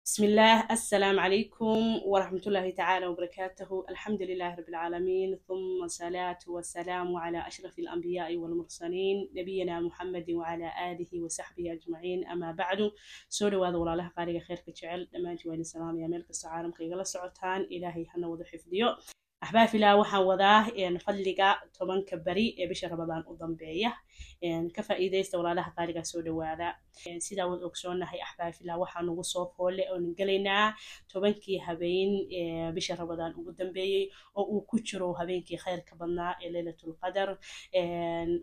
بسم الله السلام عليكم ورحمة الله تعالى وبركاته. الحمد لله رب العالمين، ثم الصلاة والسلام على أشرف الأنبياء والمرسلين نبينا محمد وعلى آله وصحبه أجمعين. أما بعد، سوري وهذا والله قارئ خير كجعل لما جوين السلام يا ملك السعارم كي جلس سعوتان إلهي حنا وضح فيديو أحباب الله وحن وضاه نفلقا طبعا كبري بشر رمضان قدام كفائدة استوى لها قارئ سوري وهذا sida wad ogsoonahay axbaafilaa waxaa nagu soo foole oo galaynaa tobankii habeen bisha Ramadaan ugu dambeeyay oo uu ku jiro habeenkii khayrka badnaa ee Laylatul Qadar.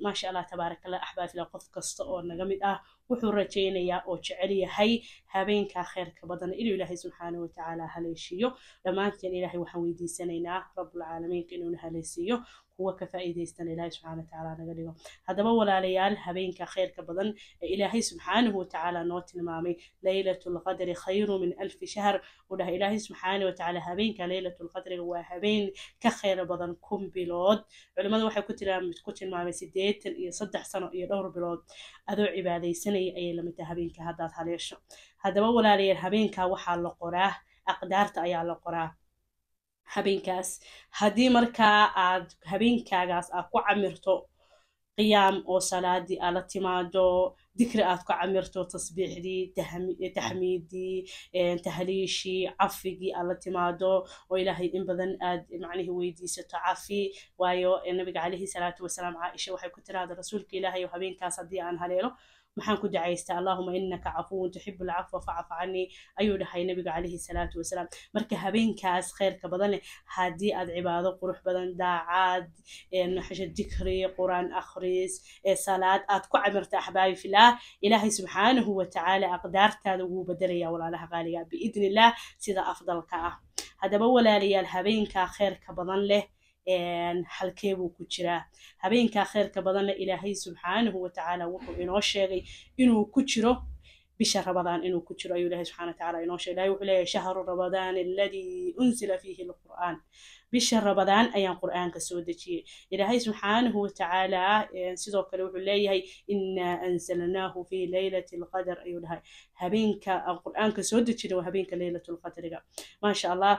ma sha Allah tabarakallah axbaafilaa qof kasta oo naga mid ah wuxuu rajaynayaa oo jecel yahay habeenka khayrka badan inuu Ilaahay subhanahu wa ta'ala haleeshiyo. dhamaanteen Ilaahay waxaan weydiisanaynaa rabbul caalamiin inuu haleesiyo kuwa ka faa'iideystan Ilaahay subhanahu wa ta'ala naga dhigo. haddaba walaalayaal, habeenka khayrka badan ee Ilaahay subhanahu wa ta'ala noo tilmaamay Laylatul Qadr khayru min alf shahr, wada Ilaahay subhanahu wa ta'ala habeenka Laylatul Qadr waa habeen ka khayr badan kun bilood. culimadu waxay ku tilmaamay 83 sano iyo dhowr bilood adoo cibaadeysanay ay la mid tahay habeenka haddaad haleesho. haddaba walaalayaal, habeenka waxaa la qoraa aqdaarta ayaa la qoraa habeenkaas. haddii markaa aad habeenkaagaas aad ku camirto qiyaam oo salaadii aad la timaado, dikri aad ku camirto, tasbiixdii, taxmiidii, tahliishii, cafigii aad la timaado oo Ilaahay in badan aad macnihi weydiisato cafi. waayo nabiga calayhi salaatu wasalaam Caaisha waxay ku tiraahdaa rasuulka Ilaahay habeenkaas haddii aan haleelo maxaan ku ducaystaa allahumma innaka cafuwun tuhibbul afwa fa'fu anni, ayuu dhahay nabiga calayhi salaatu wasalaam. marka habeenkaas khayrka badan leh haddii aad cibaado qurux badan, daacad, xasha dikri, quraan akhris, salaad aad ku camirta axbaabi fillah, Ilaahay subhanahu wa ta'ala aqdaartaada wuu bedelayaa walaalaha qaaliga biidnillah sida afdalka ah. haddaba walaalayaal, habeenka khayrka badan leh halkee buu ku jiraa? habeenka khayrka badan leh Ilaahay subhanahu wa ta'ala wuxuu inoo sheegay inuu ku jiro bisha Ramadaan, inuu ku jiro ayuu Ilaahay subhanahu wa ta'ala inoo sheegay. wuxuu leeyahay shahru ramadaan alladhi unsila fihi alquran, bisha Ramadaan ayaan quraanka soo dejiyay. Ilaahay subhanahu wa ta'ala sidoo kale wuxuu leeyahay inna anzalnahu fi laylatil qadr, ayuu dhahay habeenka aan quraanka soo dejiyay waa habeenka laylatul qadriga. ma sha Allah,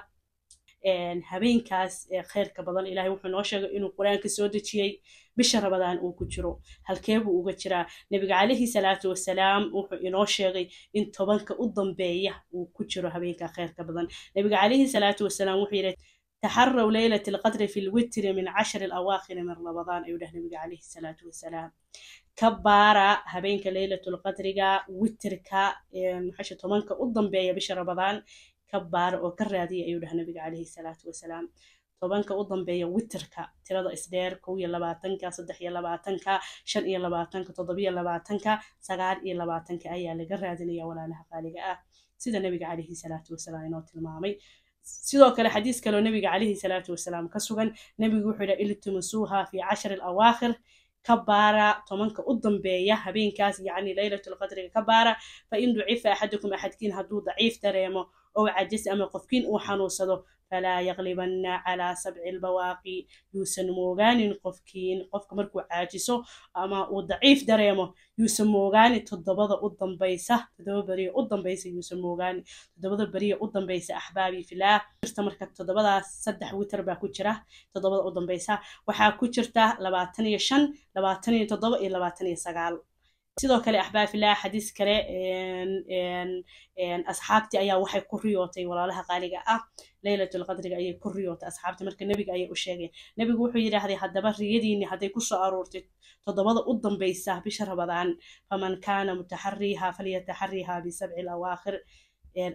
habeenkaas khayrka badan Ilaahay wuxuu noo sheegay inuu quraanka soo dejiyay bisha Ramadaan uu ku jiro. halkee buu uga jiraa? nabiga calayhi salaatu wasalaam wuxuu inoo sheegay in tobanka u dambeeya uu ku jiro habeenka khayrka badan. nabiga calayhi salaatu wasalaam wuxuu yiri taharraw laylatul qadr fi alwitr min 10 alawaakhir min Ramadaan, ayuu dhahay nabiga calayhi salaatu wasalaam. kabaara habeenka laylatul qadriga witrka xasha tobanka u dambeeya bisha Ramadaan kabaar oo ka raadiya, ayuu dhahay nabiga calayhi salaatu wasalaam. tobanka u dambeeya witrka tirada isdheer 22, 23, 25, 27, 29 ayaa laga raadinaya walaalaha qaaliga ah sida nabiga calayhi salaatu wasalaam inoo tilmaamay. sidoo kale xadiis kale oo nabiga calayhi salaatu wasalaam ka sugan, nabigu wuxuu yidhi iltimasuuha fi 10 alawaakhir, kabaara tobanka u dambeeya habeenkaas yacni laylatul qadriga kabaara. fa in ducifa axadukum axadkiin hadduu daciif dareemo oo cajis ama qofkiin uu xanuunsado falaa yaqlibanna calaa 7 albawaaqi, yuusan moogaanin qofka markuu caajiso ama uu daciif dareemo yuusan moogaanin toddobada u dambaysa, yuusan moogaanin toddobada beriya u dambaysa axbaabi fillah. jirta marka toddobadaas 3 witr baa ku jira, toddobada u dambaysa waxaa ku jirta 25, 27 iyo 29. sidoo kale axbaab fillah xadiis kale asxaabtii ayaa waxay ku riyootay walaalaha qaaliga ah laylatul qadriga ayay ku riyootay asxaabtii, marka nabiga ayay u sheegeen. nabigu wuxuu yiraahday haddaba riyadiini hadday ku soo aroortay toddobada u dambaysa bisha Ramadaan faman kaana mutaharriha falyataharriha bi 7 alawaakhir,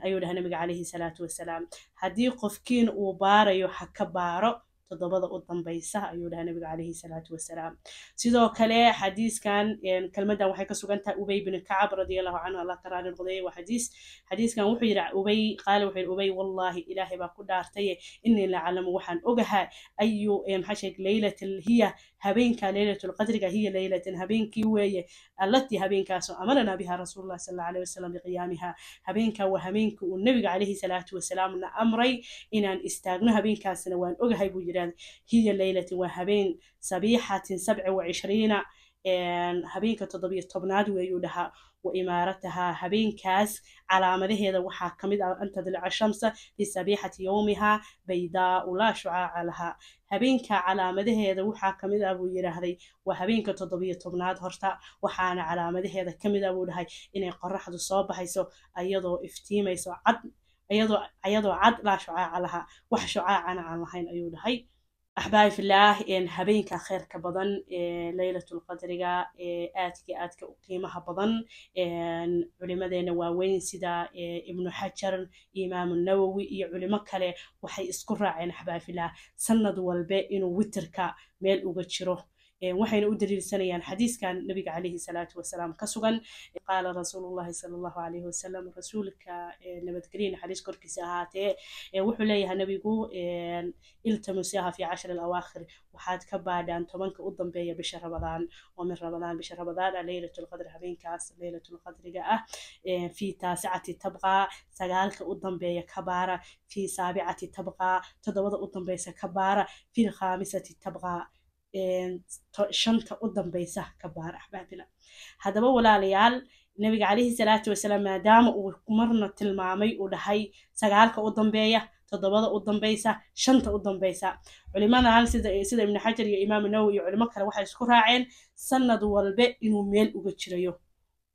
ayuu dhahay nabiga calayhi salaatu wasalaam. haddii qofkiin uu baarayo ha ka baaro toddobada u dambaysa, ayuu dhahay nabiga calayhi salaatu wasalaam. sidoo kale xadiiskan kelmadan waxay ka sugan tahay ubay bin kacab radiyallahu anhu, allah taala noqday. waa xadiiskan wuxuu yiri ubay wallahi ilaahay baa ku dhaartay inni la calamu waxaan ogahay ayu maxashig laylatul hiya habeenka laylatul qadriga hiya laylatin habeenkii weeye allati habeenkaas amarna biha rasuulullah sallallahu alayhi wasallam biqiyaamiha, habeenka waa habeenka uu nabiga calayhi salaatu wasalaam na amray inaan istaagno. habeenkaasna waan ogahay buu yiraahday hiya laylatin waa habeen sabiixatin 27 habeenka 17aad weeyuu dhahaa وإمارتها هبين كاس على مده هذا وحا كمد أن تدلع الشمس في صبيحة يومها بيضاء ولا شعاع لها هبين على مده هذا وحا كمد أبو يرهدي وهبين كتضبية طبنات هرتا وحانا على مده هذا كمد أبو لهي إنه قرح الصوب حيث أيضو افتيم يسو عد أيضو عد لا شعاع لها وح شعاع أنا على هين أيو لهي أحبائي في الله إن هبينك خير كبدن ليلة القدر آتك قيمها بدن علماء واوين سدا ابن حجر إمام النووي علماء كله وحي اسكر عين أحبائي في الله سند والباء إنه وترك ميل وجشره وحين أدري سنيا حديث كان النبي عليه الصلاة والسلام كسوغا قال رسول الله صلى الله عليه وسلم رسولك نبتكرين حديث كركي ساعاته وحليها نبيقو التمسيها في 10 الأواخر وحاد كبعد أن تمنك قدام بيا بشهر رمضان ومن رمضان بشهر رمضان ليلة القدر هبين كاس ليلة القدر جاء في 9 تبقى سجالك قدام بيا كبارة في 7 تبقى تضوض قدام بيا كبارة في 5 تبقى شنطة قدام بيسه كبار أحبابنا هذا ولا ليال النبي عليه الصلاة والسلام ما دام ومرنا تلمامي ولهي سجالك قدام بيا تضبط قدام بيسه شنطة قدام بيسه علماء على سيد ابن حجر يا إمام النووي علماء كلا واحد يذكرها عين سند والباء إنه ميل وجتشريه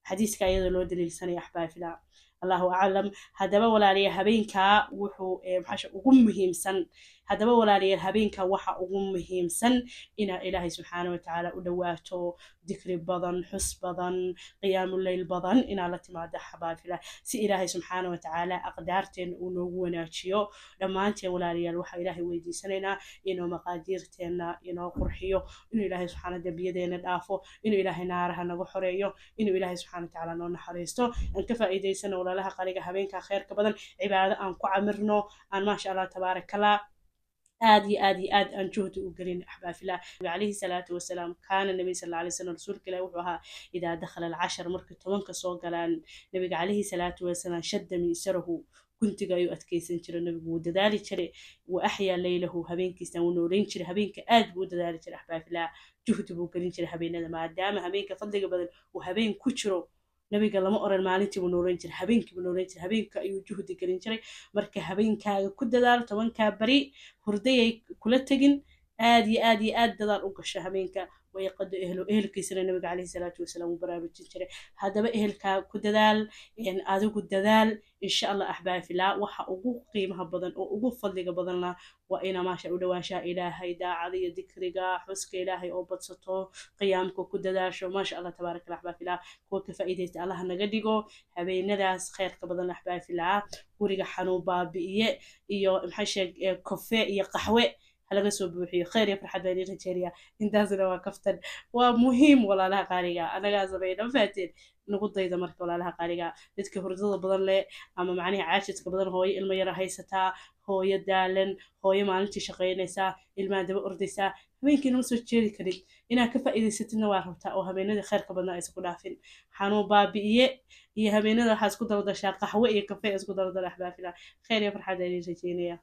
حديث كأيضا لو دليل سنة أحبابنا الله أعلم هذا ولا ليه هبينك وحو محش أقومهم سن هذا ولا ليه هبينك وح أقومهم سن إن إلهي سبحانه وتعالى أدواته ذكر بدن حس بدن قيام الليل بدن إن الله تمادح حباب الله سي إلهي سبحانه وتعالى أقدارتن ونونا تشيو لما أنت ولا ليه الوحى إلهي ويدي سننا إنه مقاديرتنا إنه قرحيو إنه إلهي سبحانه دبيدين الآفو إنه إلهي نارها نغحريو إنه إلهي سبحانه وتعالى نون حريستو أنت فإيدي سنة ولا لها قريقة هبينك خير كبدن عبادة أنكو عمرنو أن ما شاء الله تبارك الله آدي أن جهد وقرين أحباب الله عليه الصلاة والسلام كان النبي صلى الله عليه وسلم رسول الله وحها إذا دخل العشر مركز تمنك صوغ النبي عليه الصلاة والسلام شد من سره كنت جايو أتكيسن شر النبي وددالي شر وأحيا ليله هبين كيسن ونورين شر هبينك وددالي شر أحباب الله جهد وقرين شر هبين ما دام هبينك فضل بدل وهبين كشرو nabiga lama oran maalintii uu nooleyn jiray habeenkii uu nooleyn jiray habeenka ayuu juhdi galin jiray marka habeenkaaga ku dadaal 10ka bari hurdayay kula tagin aad dadaal u gasho habeenka way qado ehelkiisana nabiga kaleey salaatu wasalaam u baraarujin jiray hadaba ehelka ku dadaal in adigu dadaal insha Allah ahbaab fillah waxa ugu qiimaha badan oo ugu fadliga badanna waa ina ma sha u dhawaasha ilaahay daacadiyo dhikriga xuska ilaahay oo badsato qiyaamka ku dadaasho ma sha Allah tabaarak Allah ahbaab fillah kuwa ka faa'iideysta Allah naga dhigo habeenadaas khayrka badan ahbaab fillah guriga xanuun baabi'iye iyo maxay kofe iyo qaxwe هلا سو بوحي خير يا فرحة بيني رجاليا إنتاز لو كفتن ومهم ولا لها قارقة أنا جاز بينا فاتن نقول إذا مرت ولا لها قارقة نتك هرزة بدل لي أما معني عاشت بدل هوي الميرة هيستا هوي الدالن هوي ما أنت شقينيسا المادة بأرديسا ممكن نمسو تشيري كريم إنا كفا إذا ست نوارهتا أو همينا خير كبرنا إسكو دافين حانو بابي إيه همينا حاسكو درد شاق قهوة إيه كفا إسكو درد الأحباب خير يا فرحة بيني رجاليا